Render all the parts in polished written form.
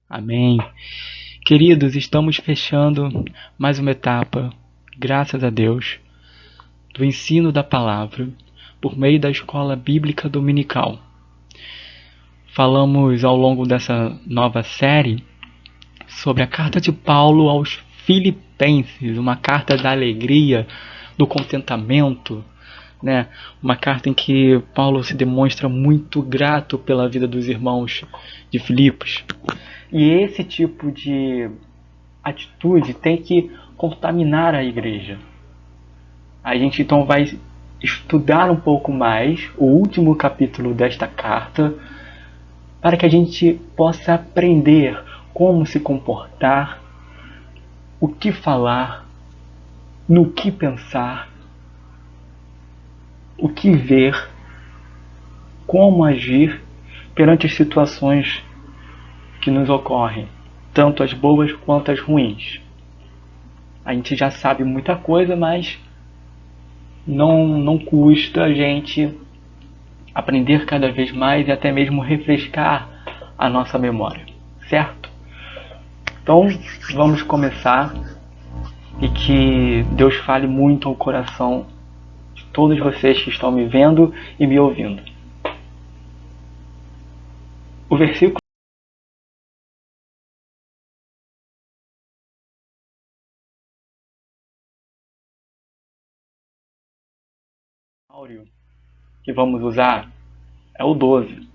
Amém. Queridos, estamos fechando mais uma etapa, graças a Deus, do ensino da palavra por meio da escola bíblica dominical. Falamos ao longo dessa nova série sobre a carta de Paulo aos Filipenses, uma carta da alegria, do contentamento, né? Uma carta em que Paulo se demonstra muito grato pela vida dos irmãos de Filipos. E esse tipo de atitude tem que contaminar a igreja. A gente então vai estudar um pouco mais o último capítulo desta carta para que a gente possa aprender como se comportar, o que falar, no que pensar, o que ver, como agir perante as situações que nos ocorrem, tanto as boas quanto as ruins. A gente já sabe muita coisa, mas não custa a gente aprender cada vez mais e até mesmo refrescar a nossa memória, certo? Então vamos começar e que Deus fale muito ao coração de todos vocês que estão me vendo e me ouvindo. O versículo que vamos usar é o 12.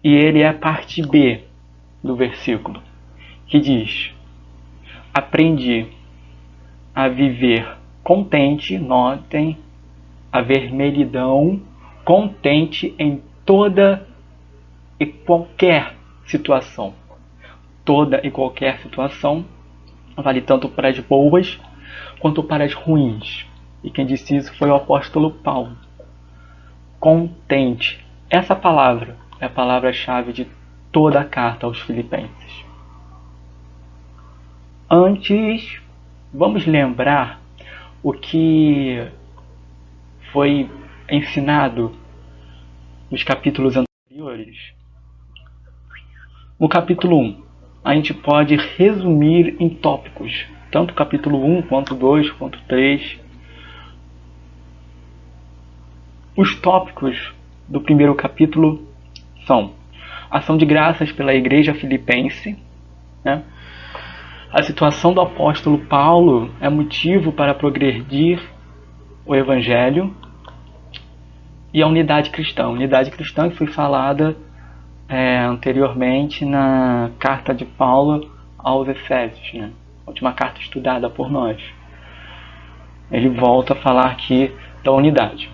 E ele é a parte B do versículo, que diz: aprendi a viver contente, notem, a vermelhidão, contente em toda e qualquer situação. Toda e qualquer situação vale tanto para as boas quanto para as ruins. E quem disse isso foi o apóstolo Paulo. Contente. Essa palavra é a palavra-chave de toda a carta aos Filipenses. Antes, vamos lembrar o que foi ensinado nos capítulos anteriores. No capítulo 1, a gente pode resumir em tópicos, tanto o capítulo 1, quanto 2, quanto 3. Os tópicos do primeiro capítulo são ação de graças pela igreja filipense, né? A situação do apóstolo Paulo é motivo para progredir o evangelho e a unidade cristã. A unidade cristã que foi falada anteriormente na carta de Paulo aos Efésios, né? A última carta estudada por nós. Ele volta a falar aqui da unidade.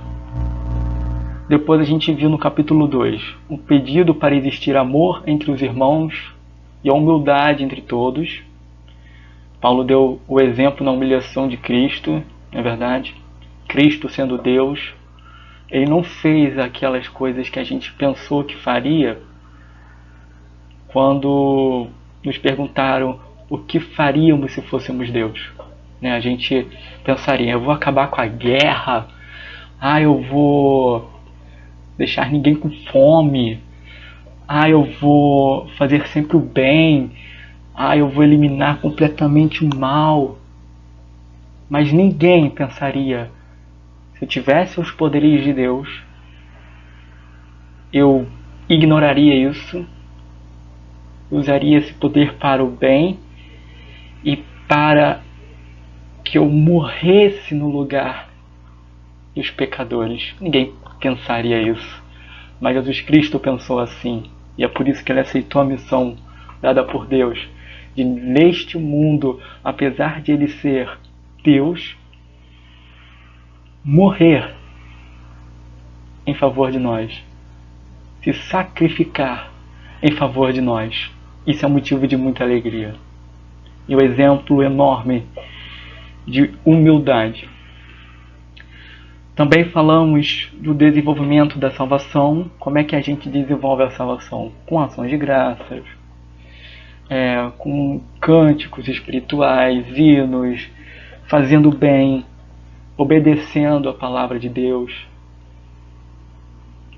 Depois a gente viu no capítulo 2 um pedido para existir amor entre os irmãos e a humildade entre todos. Paulo deu o exemplo na humilhação de Cristo, não é verdade? Cristo sendo Deus, ele não fez aquelas coisas que a gente pensou que faria quando nos perguntaram o que faríamos se fôssemos Deus. A gente pensaria, eu vou acabar com a guerra, eu vou deixar ninguém com fome, eu vou fazer sempre o bem, eu vou eliminar completamente o mal. Mas ninguém pensaria, se eu tivesse os poderes de Deus, eu ignoraria isso, usaria esse poder para o bem e para que eu morresse no lugar dos pecadores. Ninguém pensaria isso, mas Jesus Cristo pensou assim, e é por isso que ele aceitou a missão dada por Deus, de neste mundo, apesar de ele ser Deus, morrer em favor de nós, se sacrificar em favor de nós. Isso é motivo de muita alegria. E o exemplo enorme de humildade. Também falamos do desenvolvimento da salvação, como é que a gente desenvolve a salvação? Com ações de graças, com cânticos espirituais, hinos, fazendo bem, obedecendo a palavra de Deus.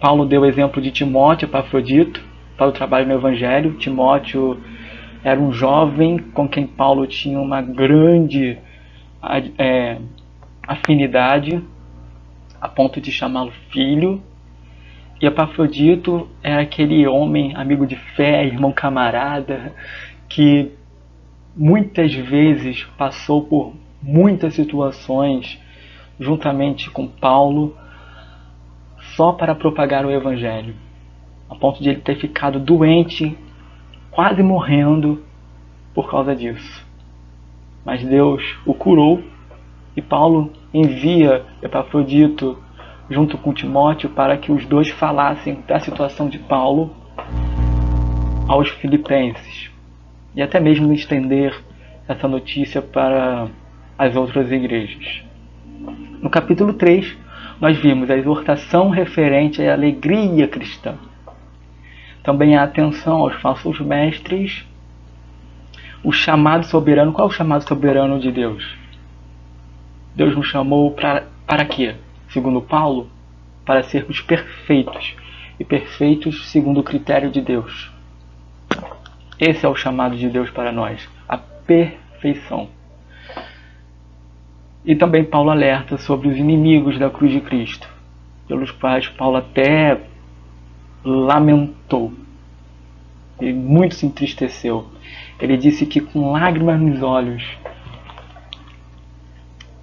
Paulo deu o exemplo de Timóteo, Epafrodito, para o trabalho no Evangelho. Timóteo era um jovem com quem Paulo tinha uma grande afinidade, a ponto de chamá-lo filho. E Epafrodito era aquele homem amigo de fé, irmão camarada, que muitas vezes passou por muitas situações juntamente com Paulo só para propagar o Evangelho, a ponto de ele ter ficado doente, quase morrendo por causa disso. Mas Deus o curou e Paulo envia Epafrodito junto com Timóteo para que os dois falassem da situação de Paulo aos filipenses e até mesmo estender essa notícia para as outras igrejas. No capítulo 3, nós vimos a exortação referente à alegria cristã. Também a atenção aos falsos mestres, o chamado soberano. Qual é o chamado soberano de Deus? Deus nos chamou para quê? Segundo Paulo, para sermos perfeitos, e perfeitos segundo o critério de Deus. Esse é o chamado de Deus para nós, a perfeição. E também Paulo alerta sobre os inimigos da cruz de Cristo, pelos quais Paulo até lamentou e muito se entristeceu. Ele disse que com lágrimas nos olhos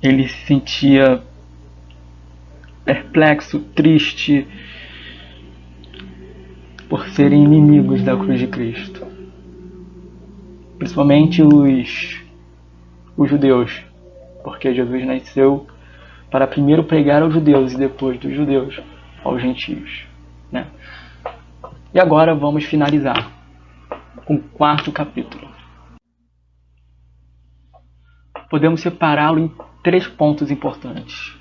ele se sentia perplexo, triste por serem inimigos da cruz de Cristo, principalmente os judeus, porque Jesus nasceu para primeiro pregar aos judeus e depois dos judeus aos gentios, né? E agora vamos finalizar com o 4º capítulo. Podemos separá-lo em 3 pontos importantes: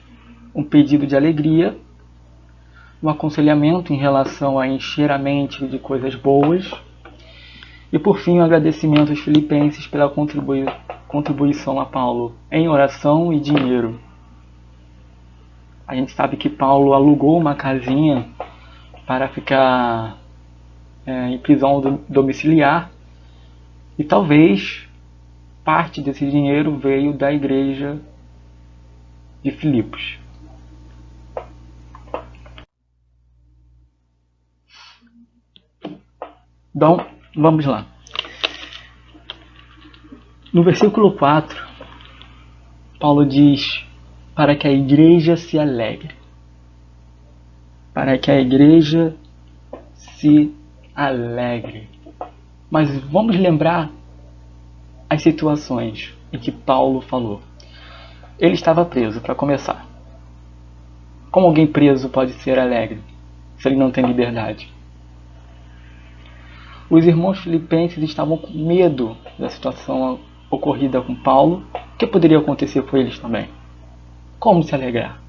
um pedido de alegria, um aconselhamento em relação a encher a mente de coisas boas e, por fim, um agradecimento aos filipenses pela contribuição a Paulo em oração e dinheiro. A gente sabe que Paulo alugou uma casinha para ficar em prisão domiciliar e talvez parte desse dinheiro veio da igreja de Filipos. Então, vamos lá. No versículo 4, Paulo diz para que a igreja se alegre. Para que a igreja se alegre. Mas vamos lembrar as situações em que Paulo falou. Ele estava preso, para começar. Como alguém preso pode ser alegre se ele não tem liberdade? Os irmãos filipenses estavam com medo da situação ocorrida com Paulo. O que poderia acontecer com eles também? Como se alegrar?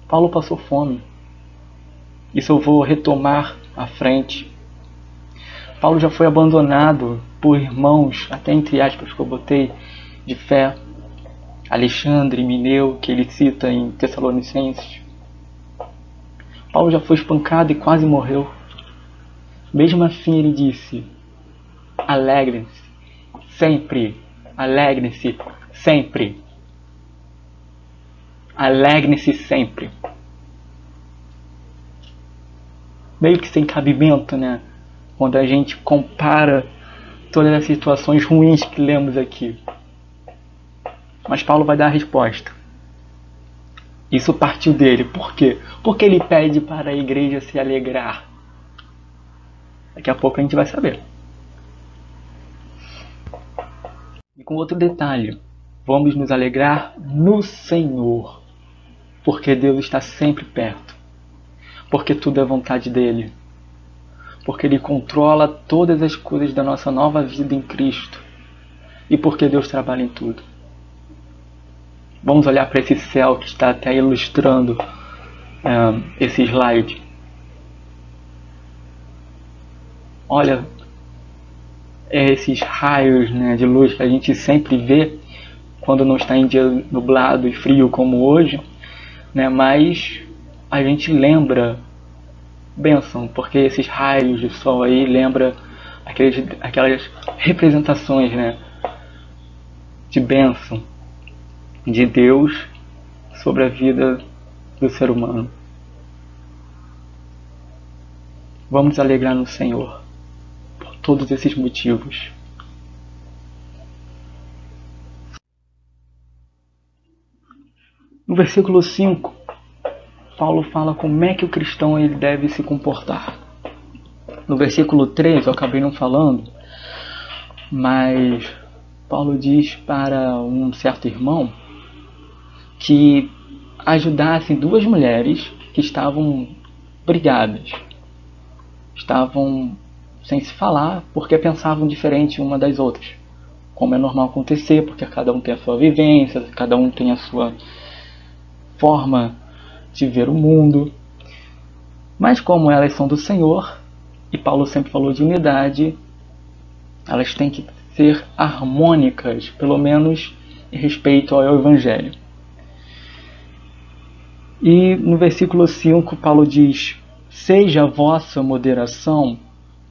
Paulo passou fome. Isso eu vou retomar à frente. Paulo já foi abandonado por irmãos, até entre aspas que eu botei, de fé. Alexandre, Mineu, que ele cita em Tessalonicenses. Paulo já foi espancado e quase morreu. Mesmo assim ele disse: alegrem-se sempre, alegrem-se sempre, alegrem-se sempre. Meio que sem cabimento, né? Quando a gente compara todas as situações ruins que lemos aqui. Mas Paulo vai dar a resposta. Isso partiu dele. Por quê? Porque ele pede para a igreja se alegrar. Daqui a pouco a gente vai saber. E com outro detalhe, vamos nos alegrar no Senhor, porque Deus está sempre perto, porque tudo é vontade dele, porque Ele controla todas as coisas da nossa nova vida em Cristo e porque Deus trabalha em tudo. Vamos olhar para esse céu que está até ilustrando esse slide. Olha esses raios, né, de luz que a gente sempre vê quando não está em dia nublado e frio como hoje, né, mas a gente lembra bênção, porque esses raios de sol aí lembra aquelas representações, né, de bênção de Deus sobre a vida do ser humano. Vamos nos alegrar no Senhor por todos esses motivos. No versículo 5, Paulo fala como é que o cristão ele deve se comportar. No versículo 3, eu acabei não falando, mas Paulo diz para um certo irmão que ajudasse duas mulheres que estavam brigadas. Estavam sem se falar porque pensavam diferente uma das outras. Como é normal acontecer, porque cada um tem a sua vivência, cada um tem a sua forma de ver o mundo. Mas como elas são do Senhor, e Paulo sempre falou de unidade, elas têm que ser harmônicas, pelo menos em respeito ao Evangelho. E no versículo 5, Paulo diz: seja a vossa moderação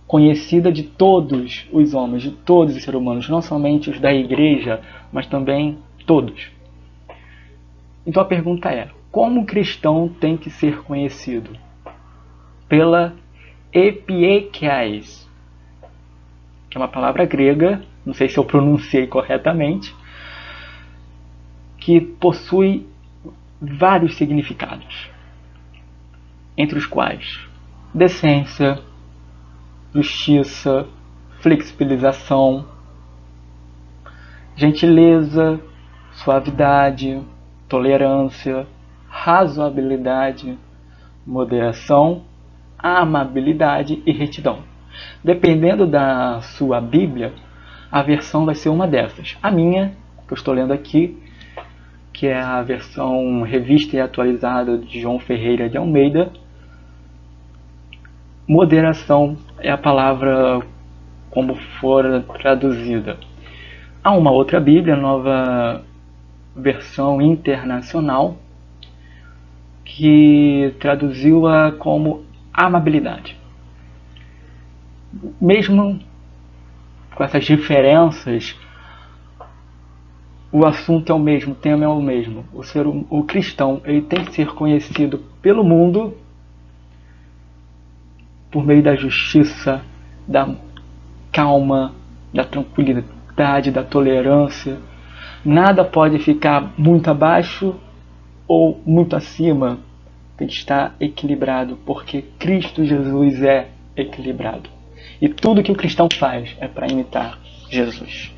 conhecida de todos os homens, de todos os seres humanos, não somente os da igreja, mas também todos. Então a pergunta é: como o cristão tem que ser conhecido? Pela epieikais, que é uma palavra grega, não sei se eu pronunciei corretamente, que possui vários significados, entre os quais decência, justiça, flexibilização, gentileza, suavidade, tolerância, razoabilidade, moderação, amabilidade e retidão. Dependendo da sua Bíblia, a versão vai ser uma dessas. A minha, que eu estou lendo aqui, que é a versão revista e atualizada de João Ferreira de Almeida, moderação é a palavra como for traduzida. Há uma outra Bíblia, nova versão internacional, que traduziu-a como amabilidade. Mesmo com essas diferenças, o assunto é o mesmo, o tema é o mesmo. O cristão ele tem que ser conhecido pelo mundo por meio da justiça, da calma, da tranquilidade, da tolerância. Nada pode ficar muito abaixo ou muito acima. Tem que estar equilibrado, porque Cristo Jesus é equilibrado. E tudo que o cristão faz é para imitar Jesus.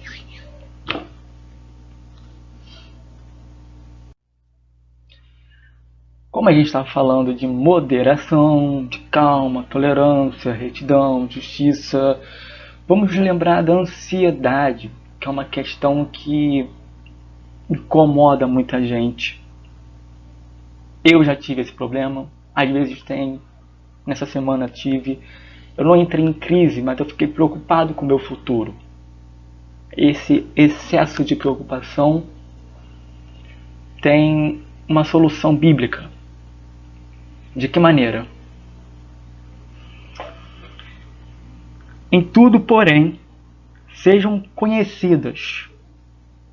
Como a gente estava falando de moderação, de calma, tolerância, retidão, justiça, vamos lembrar da ansiedade, que é uma questão que incomoda muita gente. Eu já tive esse problema, às vezes tem, nessa semana tive. Eu não entrei em crise, mas eu fiquei preocupado com o meu futuro. Esse excesso de preocupação tem uma solução bíblica. De que maneira? Em tudo, porém, sejam conhecidas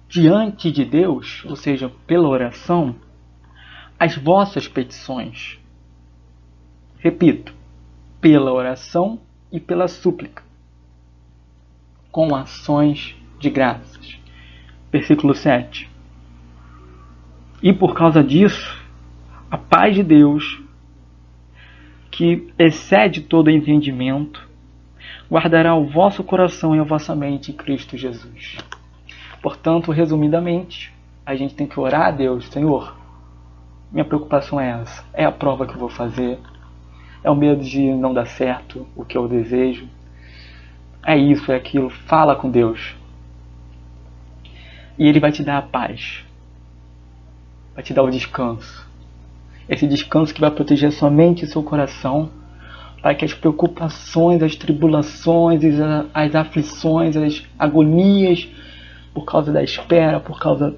diante de Deus, ou seja, pela oração, as vossas petições. Repito, pela oração e pela súplica, com ações de graças. Versículo 7. E por causa disso, a paz de Deus, que excede todo entendimento, guardará o vosso coração e a vossa mente em Cristo Jesus. Portanto, resumidamente, a gente tem que orar a Deus: Senhor, minha preocupação é essa, é a prova que eu vou fazer, é o medo de não dar certo o que eu desejo, é isso, é aquilo. Fala com Deus e Ele vai te dar a paz, vai te dar o descanso. Esse descanso que vai proteger sua mente e seu coração, para que as preocupações, as tribulações, as aflições, as agonias, por causa da espera, por causa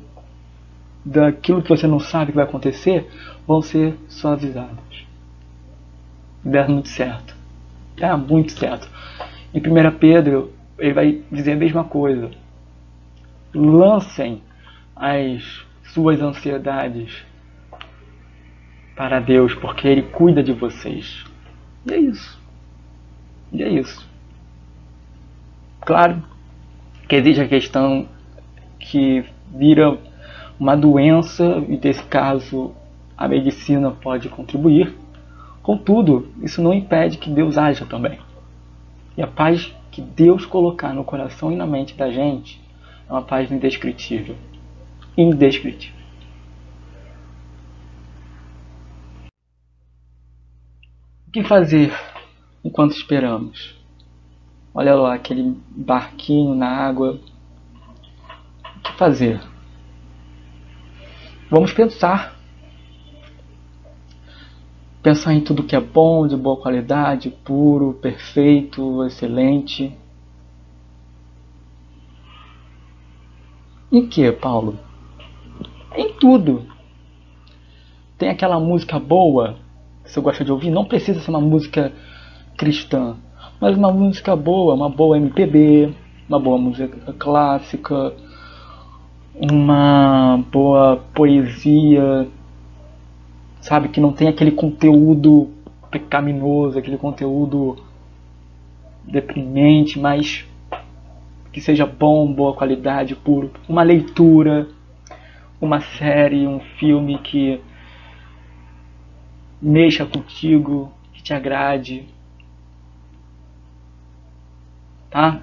daquilo que você não sabe que vai acontecer, vão ser suavizadas. der muito certo. Dá muito certo. Em 1 Pedro, ele vai dizer a mesma coisa. Lancem as suas ansiedades para Deus, porque Ele cuida de vocês. E é isso. E é isso. Claro que existe a questão que vira uma doença, e nesse caso a medicina pode contribuir. Contudo, isso não impede que Deus haja também. E a paz que Deus colocar no coração e na mente da gente é uma paz indescritível. Indescritível. O que fazer enquanto esperamos? Olha lá, aquele barquinho na água. O que fazer? Vamos pensar. Pensar em tudo que é bom, de boa qualidade, puro, perfeito, excelente. Em que, Paulo? Em tudo. Tem aquela música boa que você gosta de ouvir? Não precisa ser uma música cristã, mas uma música boa, uma boa MPB, uma boa música clássica, uma boa poesia, sabe, que não tem aquele conteúdo pecaminoso, aquele conteúdo deprimente, mas que seja bom, boa qualidade, puro. Uma leitura, uma série, um filme que mexa contigo, que te agrade. Tá?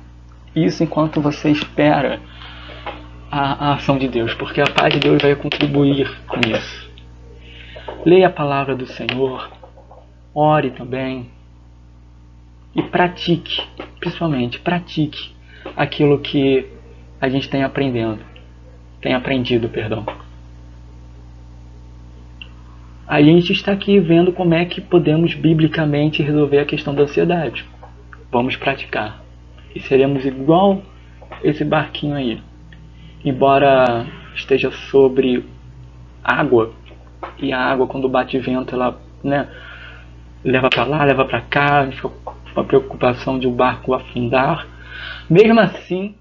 Isso enquanto você espera a ação de Deus, porque a paz de Deus vai contribuir com isso. Leia a palavra do Senhor, ore também e pratique, principalmente pratique aquilo que a gente tem aprendido. A gente está aqui vendo como é que podemos biblicamente resolver a questão da ansiedade. Vamos praticar. E seremos igual esse barquinho aí. Embora esteja sobre água, e a água quando bate vento, ela, né, leva para lá, leva para cá, fica com a preocupação de o barco afundar. Mesmo assim,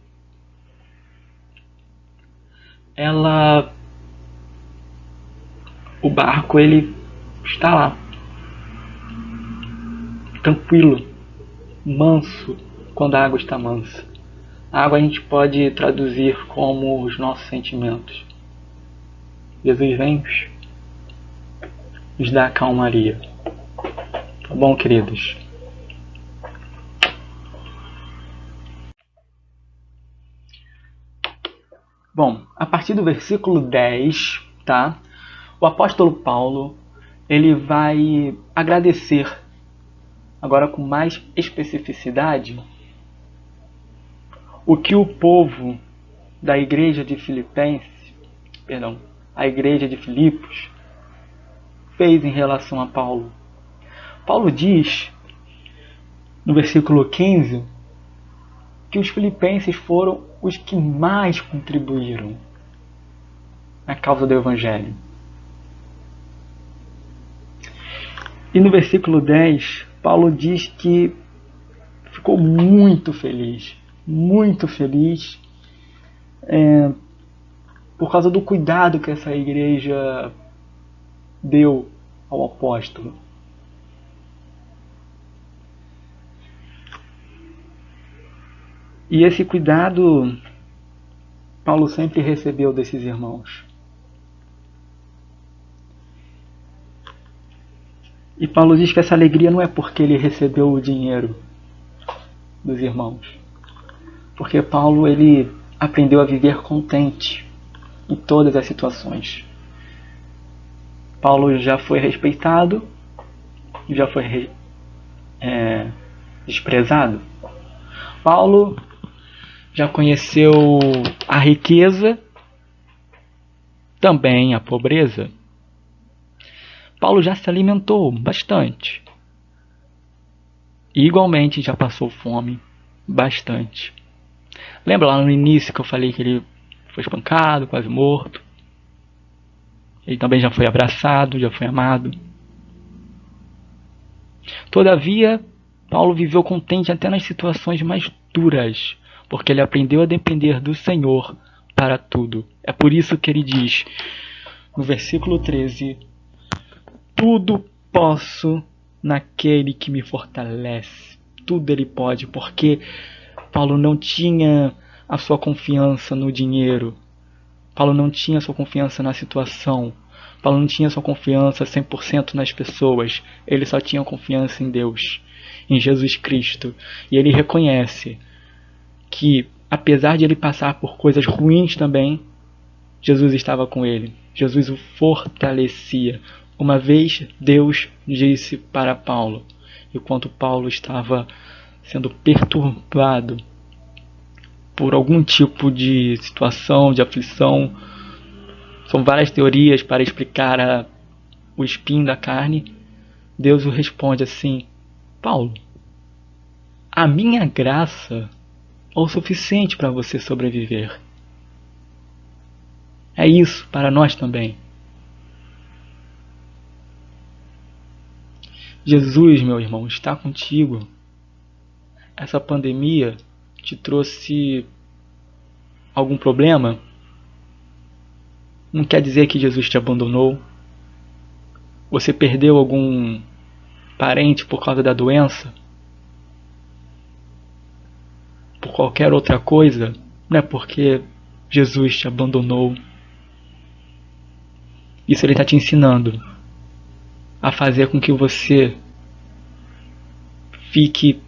o barco ele está lá, tranquilo, manso, quando a água está mansa. A água a gente pode traduzir como os nossos sentimentos. Jesus vem nos dá calmaria. Tá bom, queridos? Bom, a partir do versículo 10, tá? O apóstolo Paulo, ele vai agradecer, agora com mais especificidade, o que o povo da igreja de a igreja de Filipos, fez em relação a Paulo. Paulo diz, no versículo 15, que os filipenses foram os que mais contribuíram na causa do Evangelho. E no versículo 10, Paulo diz que ficou muito feliz por causa do cuidado que essa igreja deu ao apóstolo. E esse cuidado Paulo sempre recebeu desses irmãos. E Paulo diz que essa alegria não é porque ele recebeu o dinheiro dos irmãos. Porque Paulo ele aprendeu a viver contente em todas as situações. Paulo já foi respeitado, já foi desprezado. Paulo já conheceu a riqueza, também a pobreza. Paulo já se alimentou bastante. E igualmente já passou fome bastante. Lembra lá no início que eu falei que ele foi espancado, quase morto? Ele também já foi abraçado, já foi amado. Todavia, Paulo viveu contente até nas situações mais duras, porque ele aprendeu a depender do Senhor para tudo. É por isso que ele diz, no versículo 13, tudo posso naquele que me fortalece. Tudo ele pode, porque Paulo não tinha a sua confiança no dinheiro. Paulo não tinha a sua confiança na situação. Paulo não tinha a sua confiança 100% nas pessoas. Ele só tinha confiança em Deus, em Jesus Cristo. E ele reconhece que, apesar de ele passar por coisas ruins também, Jesus estava com ele. Jesus o fortalecia. Uma vez Deus disse para Paulo, enquanto Paulo estava sendo perturbado por algum tipo de situação, de aflição, são várias teorias para explicar o espinho da carne, Deus o responde assim, Paulo, a minha graça é o suficiente para você sobreviver. É isso para nós também. Jesus, meu irmão, está contigo. Essa pandemia te trouxe algum problema? Não quer dizer que Jesus te abandonou. Você perdeu algum parente por causa da doença? Por qualquer outra coisa? Não é porque Jesus te abandonou. Isso ele está te ensinando a fazer com que você fique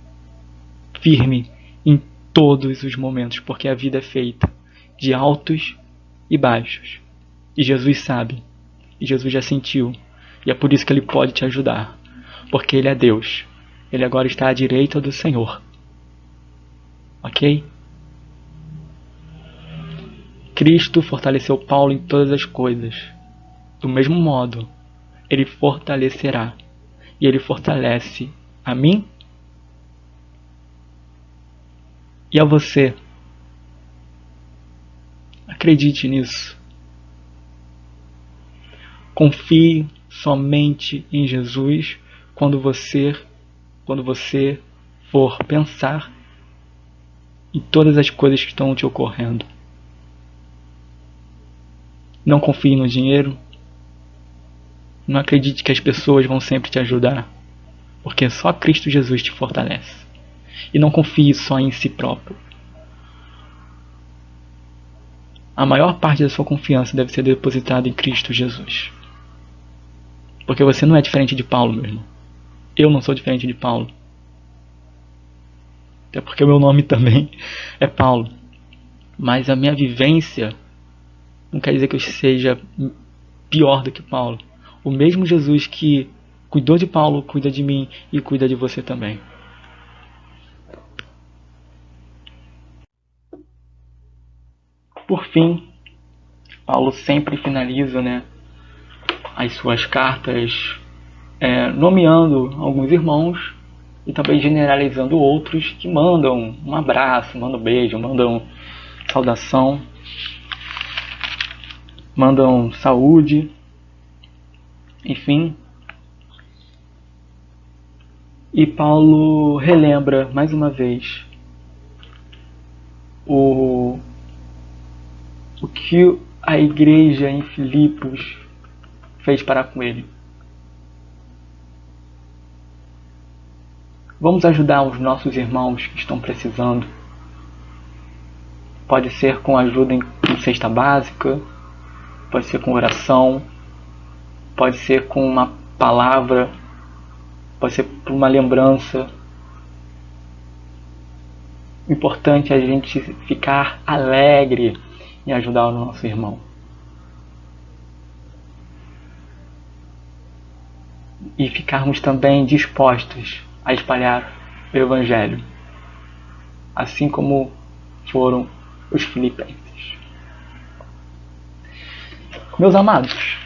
firme em todos os momentos, porque a vida é feita de altos e baixos. E Jesus sabe, e Jesus já sentiu, e é por isso que ele pode te ajudar, porque ele é Deus. Ele agora está à direita do Senhor. Ok? Cristo fortaleceu Paulo em todas as coisas. Do mesmo modo, ele fortalecerá. E ele fortalece a mim e a você. Acredite nisso. Confie somente em Jesus quando você for pensar em todas as coisas que estão te ocorrendo. Não confie no dinheiro. Não acredite que as pessoas vão sempre te ajudar, porque só Cristo Jesus te fortalece. E não confie só em si próprio. A maior parte da sua confiança deve ser depositada em Cristo Jesus. Porque você não é diferente de Paulo, meu irmão. Eu não sou diferente de Paulo. Até porque o meu nome também é Paulo. Mas a minha vivência não quer dizer que eu seja pior do que Paulo. O mesmo Jesus que cuidou de Paulo, cuida de mim e cuida de você também. Por fim, Paulo sempre finaliza, as suas cartas nomeando alguns irmãos e também generalizando outros que mandam um abraço, mandam um beijo, mandam saudação, mandam saúde, enfim. E Paulo relembra mais uma vez o que a igreja em Filipos fez para com ele. Vamos ajudar os nossos irmãos que estão precisando. Pode ser com ajuda em cesta básica, pode ser com oração, pode ser com uma palavra, pode ser por uma lembrança. O importante é a gente ficar alegre em ajudar o nosso irmão. E ficarmos também dispostos a espalhar o Evangelho, assim como foram os filipenses. Meus amados,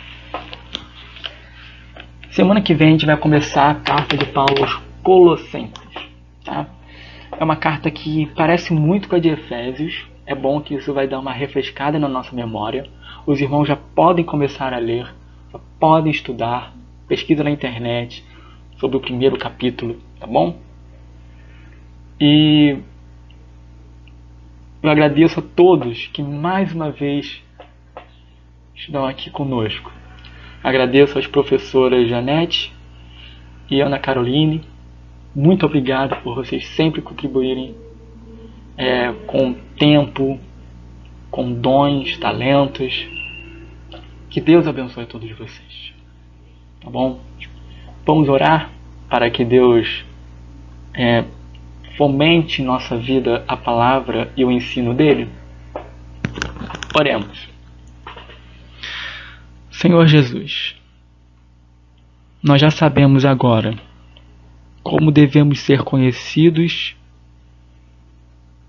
semana que vem a gente vai começar a carta de Paulo aos Colossenses. Tá? É uma carta que parece muito com a de Efésios. É bom que isso vai dar uma refrescada na nossa memória. Os irmãos já podem começar a ler, já podem estudar, pesquisa na internet, sobre o primeiro capítulo, tá bom? E eu agradeço a todos que mais uma vez estão aqui conosco. Agradeço às professoras Janete e Ana Caroline. Muito obrigado por vocês sempre contribuírem com tempo, com dons, talentos. Que Deus abençoe a todos vocês. Tá bom? Vamos orar para que Deus fomente em nossa vida a palavra e o ensino dele? Oremos. Senhor Jesus, nós já sabemos agora como devemos ser conhecidos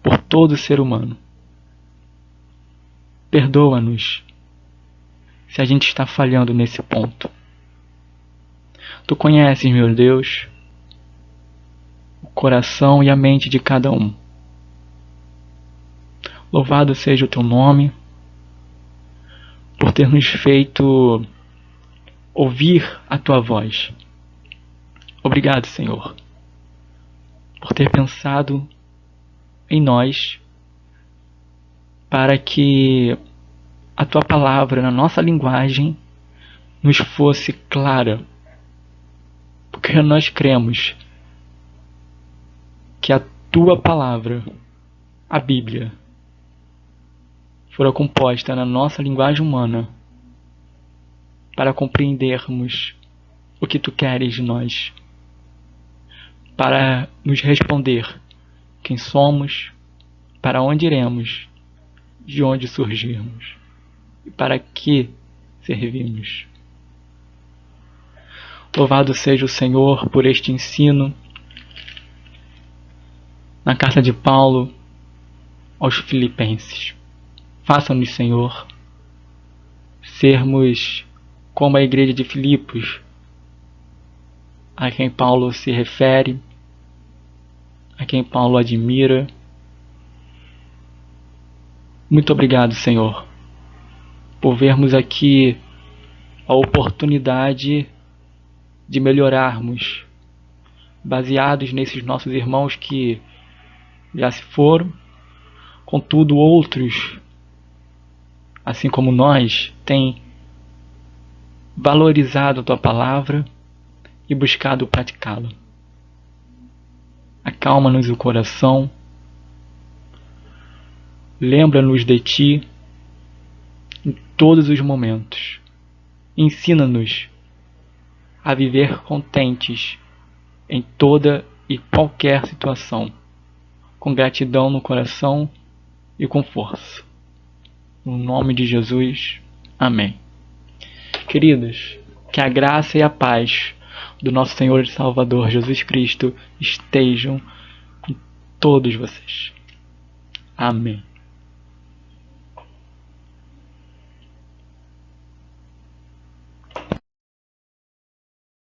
por todo ser humano. Perdoa-nos se a gente está falhando nesse ponto. Tu conheces, meu Deus, o coração e a mente de cada um. Louvado seja o teu nome por ter nos feito ouvir a tua voz. Obrigado, Senhor, por ter pensado em nós para que a tua palavra na nossa linguagem nos fosse clara, porque nós cremos que a tua palavra, a Bíblia, fora composta na nossa linguagem humana para compreendermos o que tu queres de nós, para nos responder quem somos, para onde iremos, de onde surgirmos e para que servimos. Louvado seja o Senhor por este ensino na carta de Paulo aos Filipenses. Faça-nos, Senhor, sermos como a igreja de Filipos, a quem Paulo se refere, a quem Paulo admira. Muito obrigado, Senhor, por vermos aqui a oportunidade de melhorarmos, baseados nesses nossos irmãos que já se foram. Contudo, outros, assim como nós, têm valorizado a tua palavra e buscado praticá-la. Acalma-nos o coração, lembra-nos de ti em todos os momentos. Ensina-nos a viver contentes em toda e qualquer situação, com gratidão no coração e com força. No nome de Jesus, amém. Queridos, que a graça e a paz do nosso Senhor e Salvador Jesus Cristo estejam com todos vocês. Amém.